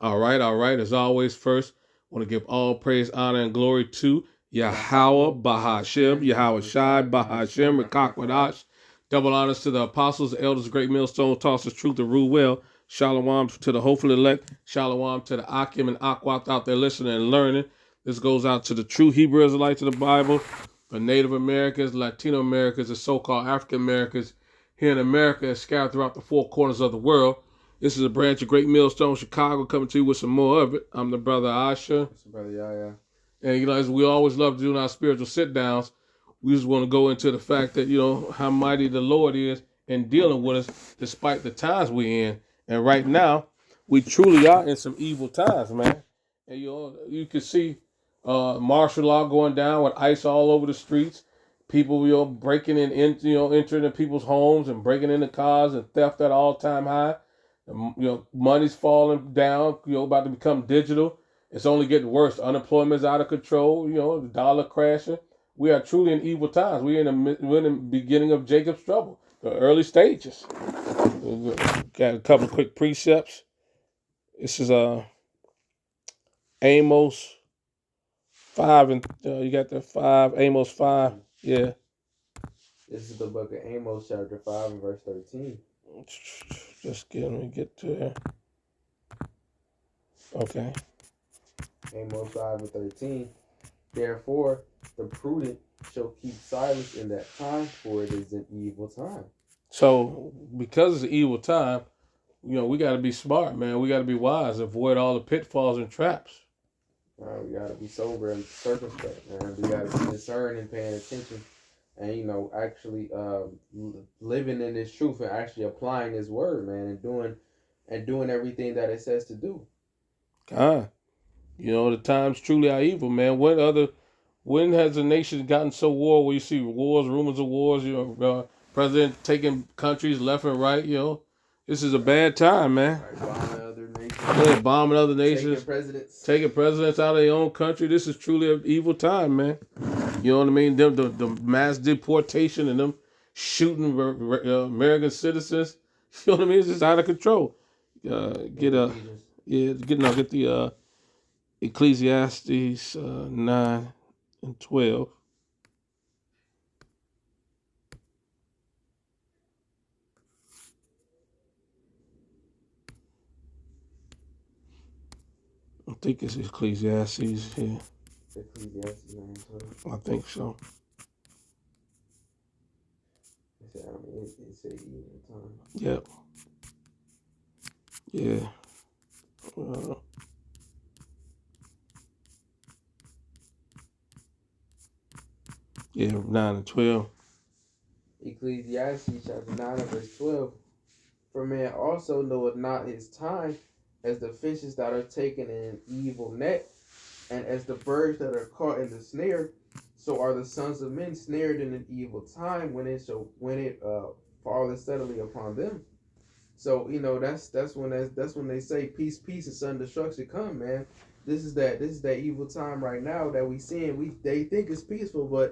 All right. As always, first, want to give all praise, honor, and glory to Yahweh Bahashem, Yahweh Shai Bahashem, Rakakwadash. Double honors to the apostles, the elders, great millstone tossers, truth and rule well. Shalom to the hopeful elect. Shalom to the Akim and Akwat out there listening and learning. This goes out to the true Hebrew Israelites of the Bible, the Native Americans, Latino Americans, and so-called African Americans here in America and scattered throughout the four corners of the world. This is a branch of Great Millstone Chicago coming to you with some more of it. I'm the brother Asha. It's brother Yaya. And, as we always love to do in our spiritual sit downs, we just want to go into the fact that, how mighty the Lord is in dealing with us despite the times we're in. And right now, we truly are in some evil times, man. And, you can see martial law going down with ICE all over the streets. People, breaking entering in people's homes and breaking into cars and theft at all time high. Money's falling down, about to become digital. It's only getting worse. Unemployment's out of control, the dollar crashing. We are truly in evil times. We're in the beginning of Jacob's trouble, the early stages. Got a couple of quick precepts. This is Amos 5, and you got the 5, Amos 5. Yeah. This is the book of Amos, chapter 5 and verse 13. Just get to it. Okay. Amos 5 and 13. Therefore, the prudent shall keep silence in that time, for it is an evil time. So, because it's an evil time, we got to be smart, man. We got to be wise, avoid all the pitfalls and traps. We got to be sober and circumspect, man. We got to be discerning and paying attention, and actually living in this truth and actually applying His word, man, and doing everything that it says to do. The times truly are evil, man. When has a nation gotten so war where you see wars, rumors of wars, president taking countries left and right, this is a bad time, man. Right, bombing other nations. Yeah, bombing other nations. Taking presidents out of their own country. This is truly an evil time, man. You know what I mean? The mass deportation and them shooting American citizens. You know what I mean? It's just out of control. Get the Ecclesiastes 9 and 12. I think it's Ecclesiastes here. Ecclesiastes 9 and 12. I think so. It said evil time. Yep. Yeah. 9 and 12. Ecclesiastes chapter 9 and verse 12. For man also knoweth not his time, as the fishes that are taken in an evil net, and as the birds that are caught in the snare, so are the sons of men snared in an evil time when it falleth steadily upon them. So that's when they say peace, peace, and sudden destruction come, man. This is that evil time right now that we seeing. They think it's peaceful,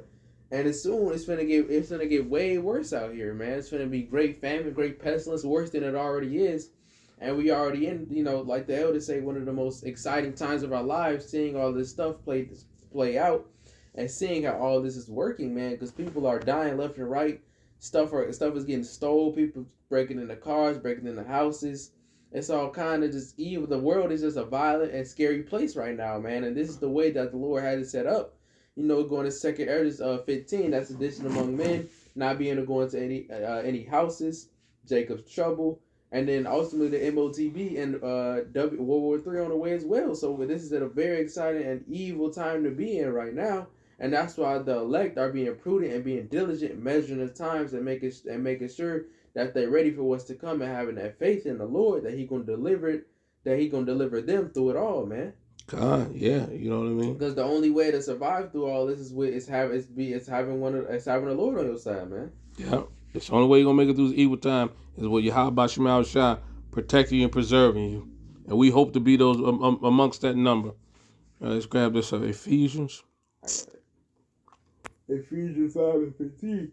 and as soon it's gonna get way worse out here, man. It's gonna be great famine, great pestilence, worse than it already is. And we already in, like the elders say, one of the most exciting times of our lives, seeing all this stuff play out, and seeing how all this is working, man. Because people are dying left and right. Stuff is getting stolen. People breaking into cars, breaking into houses. It's all kind of just evil. The world is just a violent and scary place right now, man. And this is the way that the Lord had it set up. Going to 2 Ezra 15, that's addition among men, not being able to go into any houses, Jacob's trouble, and then ultimately the MOTB and World War III on the way as well. So this is a very exciting and evil time to be in right now, and that's why the elect are being prudent and being diligent, measuring the times and making sure that they're ready for what's to come and having that faith in the Lord that He gonna deliver it, that He gonna deliver them through it all, man. God, yeah, you know what I mean. Because the only way to survive through all this is having the Lord on your side, man. Yeah, it's the only way you're gonna make it through this evil time is with Yahweh Shema Shah protecting you and preserving you, and we hope to be those amongst that number. Let's grab this Ephesians. Ephesians 5 and 15.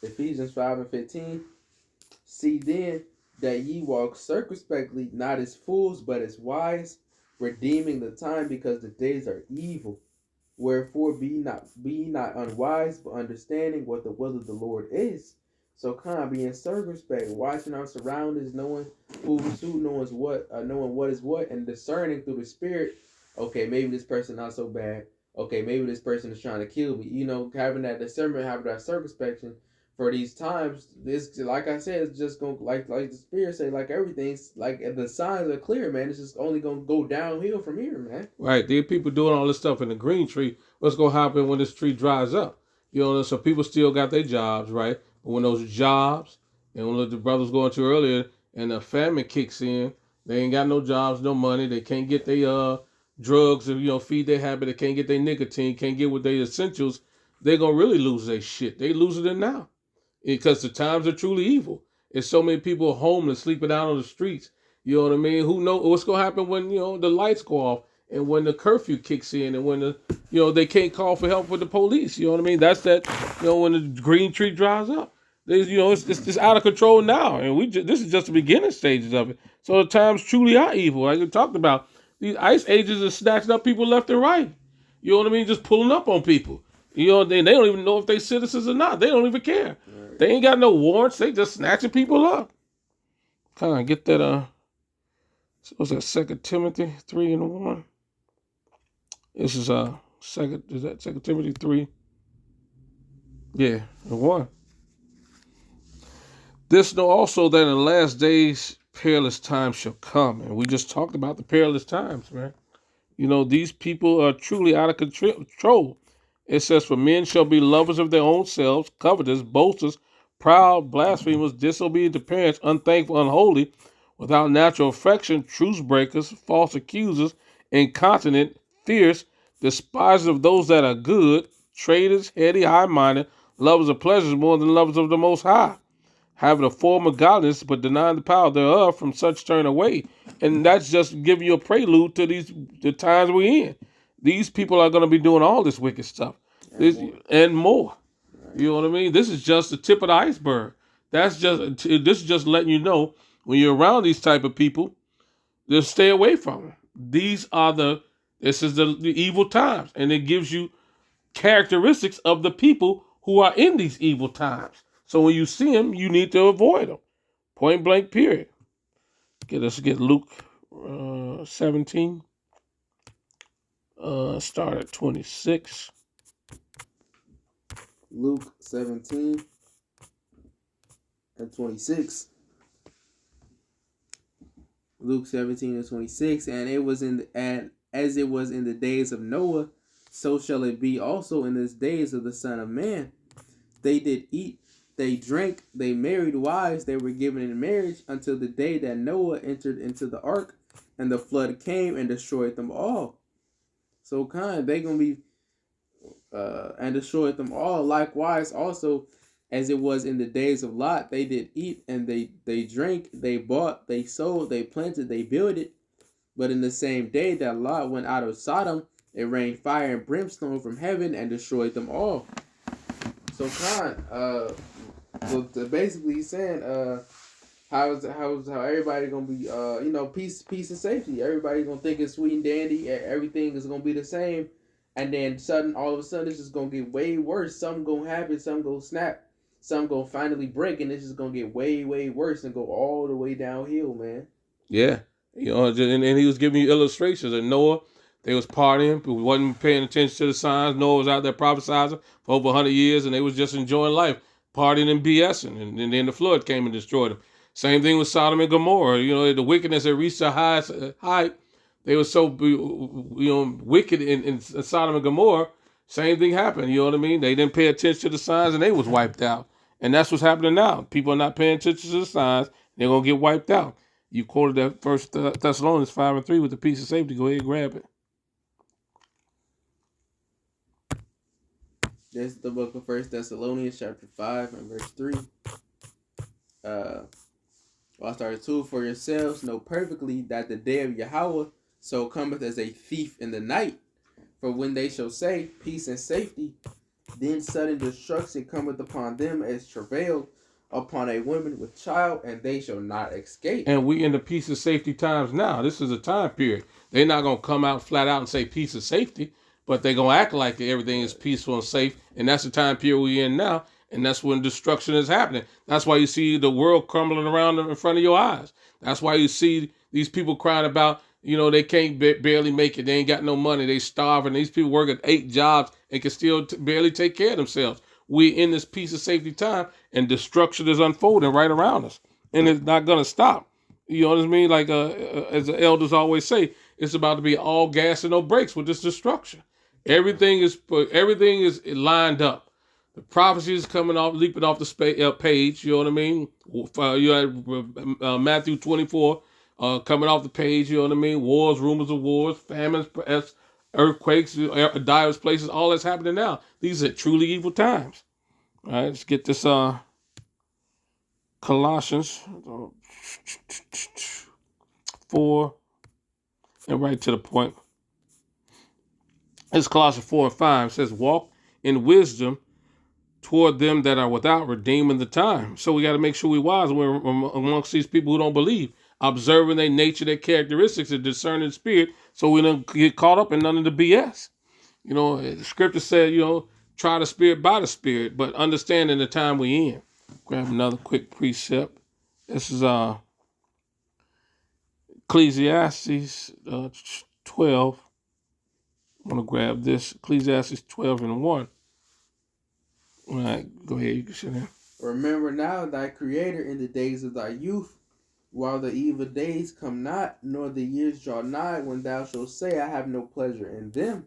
Ephesians 5:15. See then that ye walk circumspectly, not as fools, but as wise, redeeming the time, because the days are evil. Wherefore be not unwise, but understanding what the will of the Lord is. So kind of being circumspect, watching our surroundings, knowing who's who, knowing what is what, and discerning through the Spirit. Okay, maybe this person not so bad. Okay, maybe this person is trying to kill me. Having that discernment, having that circumspection for these times. This, like I said, it's just gonna like the Spirit say, like everything's like the signs are clear, man. It's just only gonna go downhill from here, man. Right. There are people doing all this stuff in the green tree. What's going to happen when this tree dries up? So people still got their jobs, right? But when those jobs, and when the brothers going to earlier, and the famine kicks in, they ain't got no jobs, no money. They can't get their drugs, or feed their habit. They can't get their nicotine, can't get with their essentials. They're going to really lose their shit. They losing it now because the times are truly evil. There's so many people homeless, sleeping out on the streets. You know what I mean? Who knows what's going to happen when the lights go off? And when the curfew kicks in, and when they can't call for help with the police, you know what I mean? That's that, when the green tree dries up. It's out of control now, and this is just the beginning stages of it. So the times truly are evil, like we talked about. These ice ages are snatching up people left and right. You know what I mean? Just pulling up on people. They don't even know if they citizens or not. They don't even care. Right. They ain't got no warrants. They just snatching people up. Kind of get that. So what's that? 2 Timothy 3:1. This is second. Is that 2 Timothy 3? Yeah, 1. This know also that in the last days perilous times shall come, and we just talked about the perilous times, man. These people are truly out of control. It says, "For men shall be lovers of their own selves, covetous, boasters, proud, blasphemers, disobedient to parents, unthankful, unholy, without natural affection, truce breakers, false accusers, incontinent, fierce, despisers of those that are good, traitors, heady, high-minded, lovers of pleasures more than lovers of the Most High, having a form of godliness, but denying the power thereof, from such turn away." And that's just giving you a prelude to the times we're in. These people are going to be doing all this wicked stuff, and more. You know what I mean? This is just the tip of the iceberg. This is just letting you know, when you're around these type of people, just stay away from them. This is the evil times, and it gives you characteristics of the people who are in these evil times. So when you see them, you need to avoid them. Point blank, period. Let's get Luke 17. Start at 26. Luke 17 and 26. Luke 17 and 26. And as it was in the days of Noah, so shall it be also in the days of the Son of Man. They did eat, they drank, they married wives, they were given in marriage until the day that Noah entered into the ark, and the flood came and destroyed them all. So they gonna be and destroyed them all. Likewise also, as it was in the days of Lot, they did eat and they drank, they bought, they sold, they planted, they builded. But in the same day that Lot went out of Sodom, it rained fire and brimstone from heaven and destroyed them all. So basically he's saying how everybody gonna be peace and safety. Everybody gonna think it's sweet and dandy. Everything is gonna be the same, and then all of a sudden it's just gonna get way worse. Something gonna happen. Something gonna snap. Something gonna finally break, and it's just gonna get way worse and go all the way downhill, man. Yeah, and he was giving you illustrations of Noah. They was partying, but wasn't paying attention to the signs. Noah was out there prophesizing for over 100 years, and they was just enjoying life, partying and BSing, and then the flood came and destroyed them. Same thing with Sodom and Gomorrah. The wickedness had reached a height. They were so wicked in Sodom and Gomorrah. Same thing happened. You know what I mean? They didn't pay attention to the signs, and they was wiped out. And that's what's happening now. People are not paying attention to the signs. They're gonna get wiped out. You quoted that First Thessalonians 5:3 with the piece of safety. Go ahead and grab it. This is the book of 1 Thessalonians chapter 5 and verse 3. I'll start 2. For yourselves know perfectly that the day of Yahweh so cometh as a thief in the night. For when they shall say peace and safety, Then sudden destruction cometh upon them as travail upon a woman with child, and they shall not escape. And we in the peace of safety times now. This is a time period. They're not going to come out flat out and say peace of safety, but they're going to act like everything is peaceful and safe. And that's the time period we're in now. And that's when destruction is happening. That's why you see the world crumbling around in front of your eyes. That's why you see these people crying about, they can't barely make it. They ain't got no money. They starving. These people working 8 jobs and can still barely take care of themselves. We in this peace of safety time, and destruction is unfolding right around us. And it's not going to stop. You know what I mean? Like as the elders always say, it's about to be all gas and no brakes with this destruction. Everything is lined up. The prophecy is coming off, leaping off the page. You know what I mean? You had Matthew 24 coming off the page. You know what I mean? Wars, rumors of wars, famines, earthquakes, diverse places. All that's happening now. These are truly evil times. All right, let's get this Colossians 4, and right to the point. It's Colossians 4 and 5. It says, walk in wisdom toward them that are without, redeeming the time. So we got to make sure we're wise when we're amongst these people who don't believe, observing their nature, their characteristics, and discerning spirit, so we don't get caught up in none of the BS. The scripture said, try the spirit by the spirit, but understanding the time we in. Grab another quick precept. This is Ecclesiastes 12. I'm going to grab this. Ecclesiastes 12 and 1. All right, go ahead. You can sit there. Remember now thy Creator in the days of thy youth, while the evil days come not, nor the years draw nigh, when thou shalt say, I have no pleasure in them.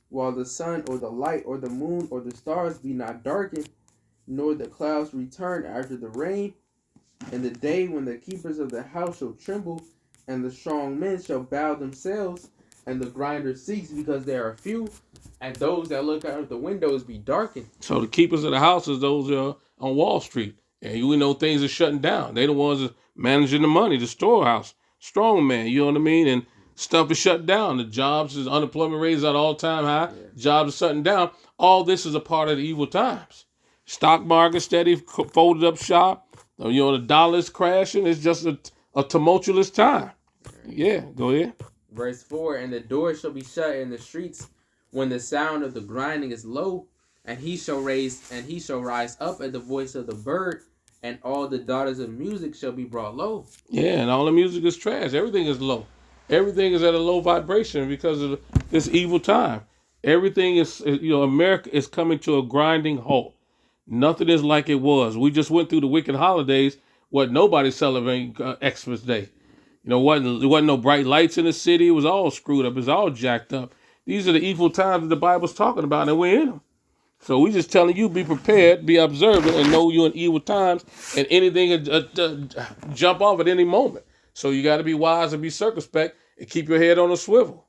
While the sun or the light or the moon or the stars be not darkened, nor the clouds return after the rain, and the day when the keepers of the house shall tremble, and the strong men shall bow themselves, and the grinders cease because they are few, and those that look out of the windows be darkened. So the keepers of the house is those on Wall Street. And we know things are shutting down. They the ones that managing the money, the storehouse, strong man, you know what I mean? And stuff is shut down. The jobs, is unemployment rate is at all-time high. Yeah. Jobs are shutting down. All this is a part of the evil times. Stock market steady, folded up shop. The dollar's crashing. It's just a tumultuous time. Yeah, go ahead. Verse 4, and the door shall be shut in the streets when the sound of the grinding is low, and he shall rise up at the voice of the bird, and all the daughters of music shall be brought low. Yeah, and all the music is trash. Everything is low. Everything is at a low vibration because of this evil time. Everything is, America is coming to a grinding halt. Nothing is like it was. We just went through the wicked holidays. Nobody's celebrating Xmas Day. There wasn't no bright lights in the city. It was all screwed up. It was all jacked up. These are the evil times that the Bible's talking about, and we're in them. So we just telling you, be prepared, be observant, and know you're in evil times, and anything jump off at any moment. So you got to be wise and be circumspect and keep your head on a swivel.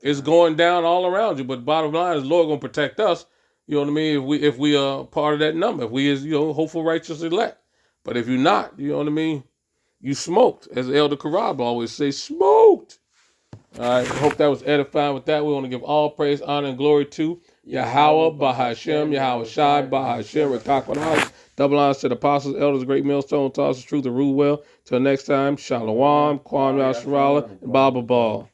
It's going down all around you, but bottom line is, the Lord going to protect us. You know what I mean? If we are part of that number, if we is, hopeful righteous elect. But if you're not, you know what I mean? You smoked, as Elder Karab always say, smoked. All right, I hope that was edifying. With that, we want to give all praise, honor, and glory to Yahweh, Bahashem, Yahweh Shai, Bahashem, Rekakwanai. Double honors to the apostles, elders, great millstone, tosses truth, and rule well. Till next time, Shalom, Kwam Yasharala, and Baba Ball.